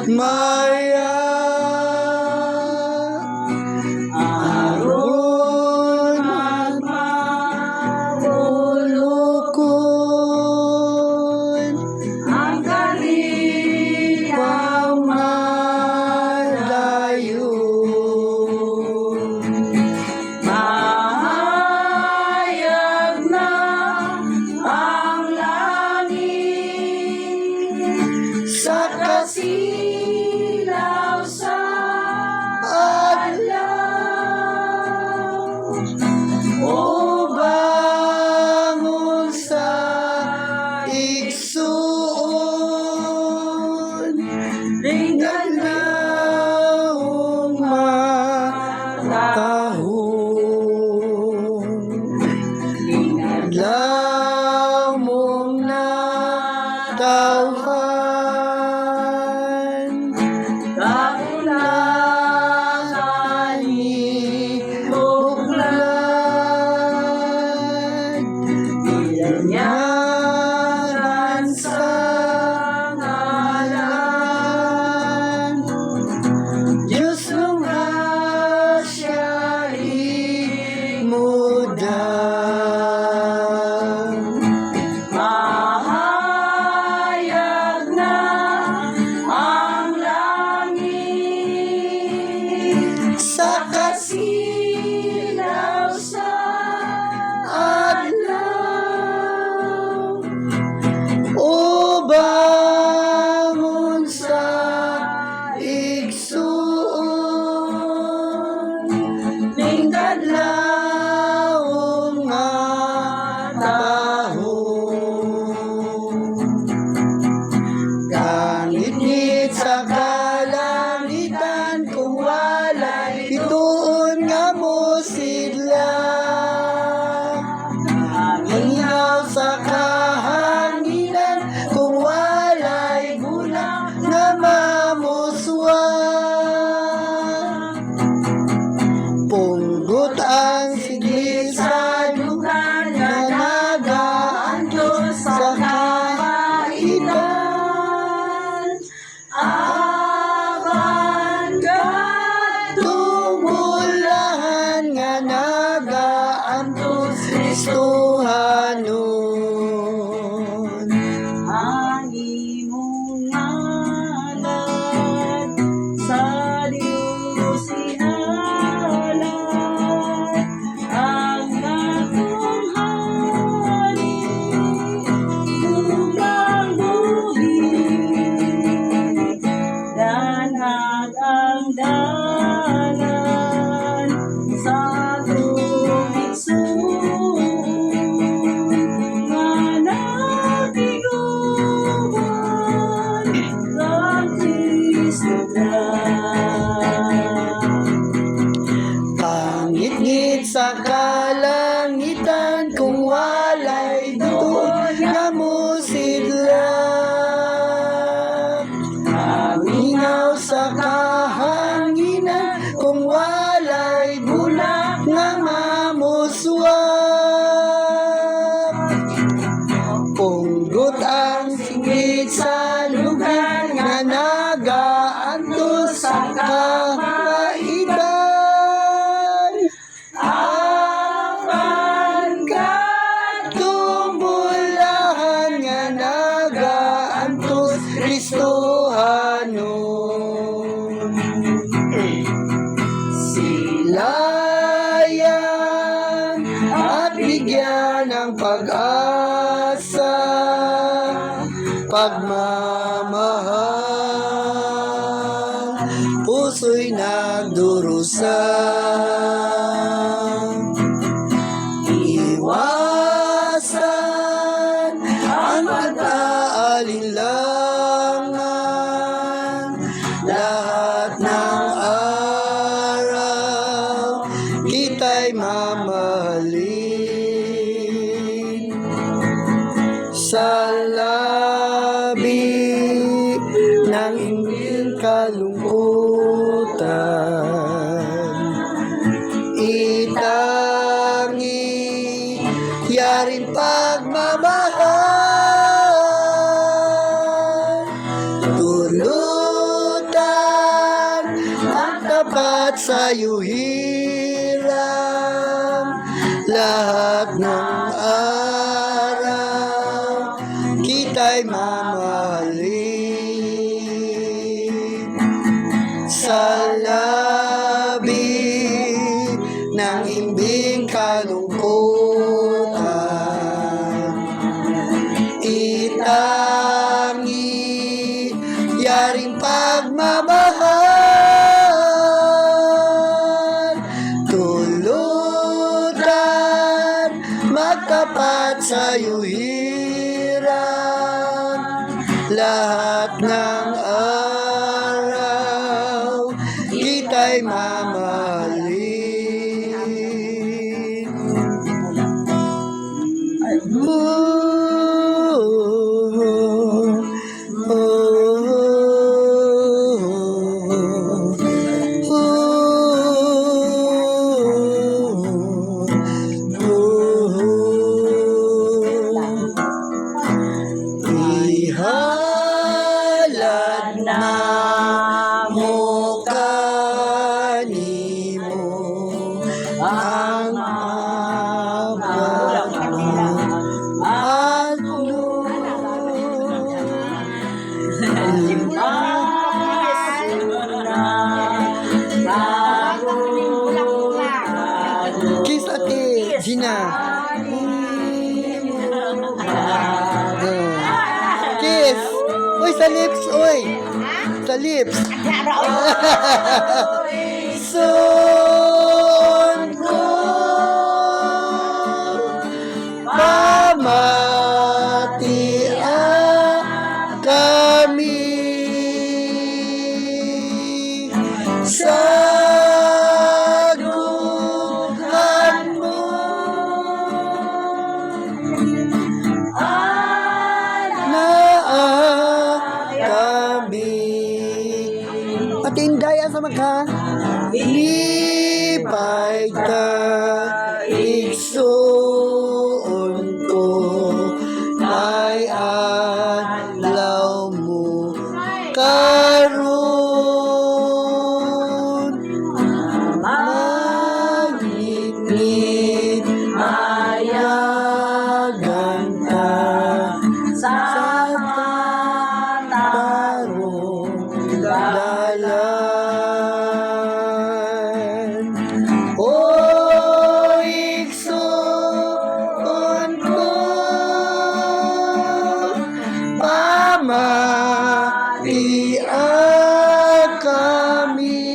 maya aron magmabulukon ang kalipang madayon. Mahayag na ang langit sa kasilaw sa adlaw. O bangon sa igsoon, ringan na matahong, lamong natawhan, kaulasan ni buklan, ilanyaran sa ngalan, Diyos ng grasya imudan. Mahayag na ang langit sa kasilaw sa adlaw. O bangon sa igsoon, ning kadlawon nga tahong, kangit-ngit sa kalangitan kung walay bituon nga mosidla, hinaw sa kahanginan kung walay bulang nga mamuswa, punggot ang sigil sa lugar nga nagaantos sa kahaitan. Aban katubulahan nga nagaantos Kristohanon. Ang imong ngalan sa Diyos inalat, ang natunghaling upang buhi, danag ang dalan sa tubig suong, nga nakiguban kang Kristo pangit-ngit sa kalangitan kung walay doon nga mosidla, amingaw sa kahanginan kung walay bulak nga mamuswak, punggot ang singit sa lugar nga nagaantos sa kahaitan. Apan katubulahan nga nagaantos Kristohanon. Silayan at bigyan ng pag-asa, pagmamahal, puso'y nagdurusa, iwasan ang pag-aalinlangan, lahat ng araw kita'y mamahalin, sa labi ng inyong kalungkutan, itangi yaring pagmamahal, dulot magtapat sa'yo hiram lahat ng araw, kita'y mamahalin sa labi ng imbing kalungkutan. Itangi yaring pagmamahal, tulutan magtapat sa'yo hiram lahat ng araw, kita'y mamahalin. Ihalad na mo kanimo ang apat at Kiss ate Gina. Kiss. Uy, sa lips, uy. Sa lips. Son ko pamati kami sa duhan mo. Pati indaya sa magka lipay ka igsoon ko ay adlaw mo karon magngit ayagan ka sa tarong dalan. O igsoon ko pamati kami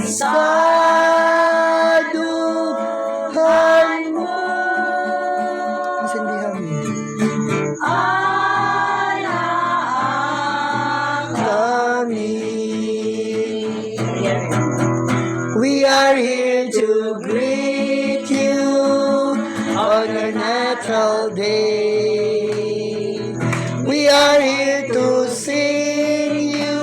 sa duhan mo. Masindihan we are here to greet you on your natural day. We are here to sing you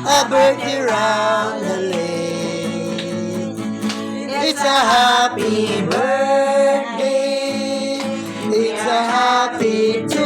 a birthday roundelay. It's a happy birthday. It's a happy tune.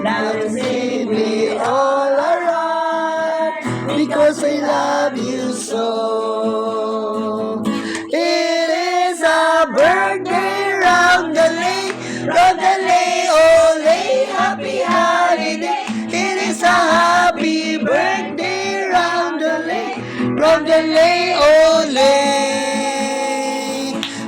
Now see me all around because I love you so. It is a birthday roundelay, ole, happy holiday. It is a happy birthday roundelay, ole.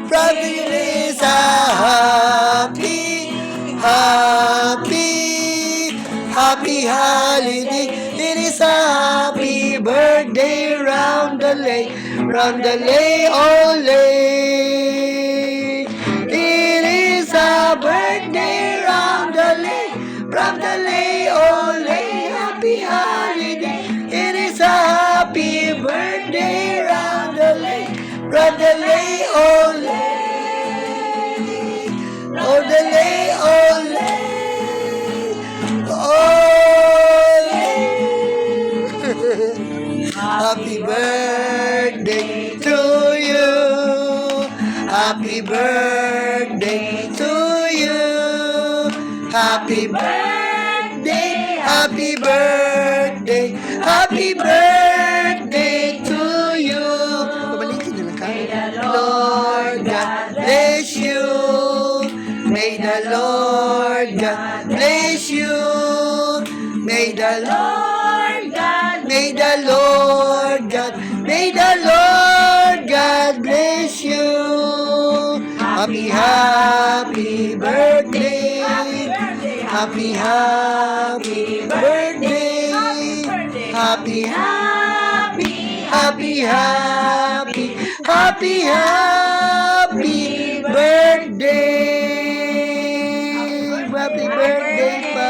Roundelay is a happy holiday. It is a happy birthday roundelay, ole. It is a birthday roundelay, ole. Happy holiday. It is a happy birthday roundelay, ole. Roundelay, ole. Happy birthday to you. Happy birthday to you. Happy birthday, happy birthday. birthday, happy birthday to you. Pabalikin na lang ka. Lord God bless you. May the Lord God bless you. May the Lord God, may the Lord God, may the Lord God bless you. Happy, happy birthday. Happy, happy birthday. Happy, happy, happy, happy, happy, happy birthday. Happy birthday, pa.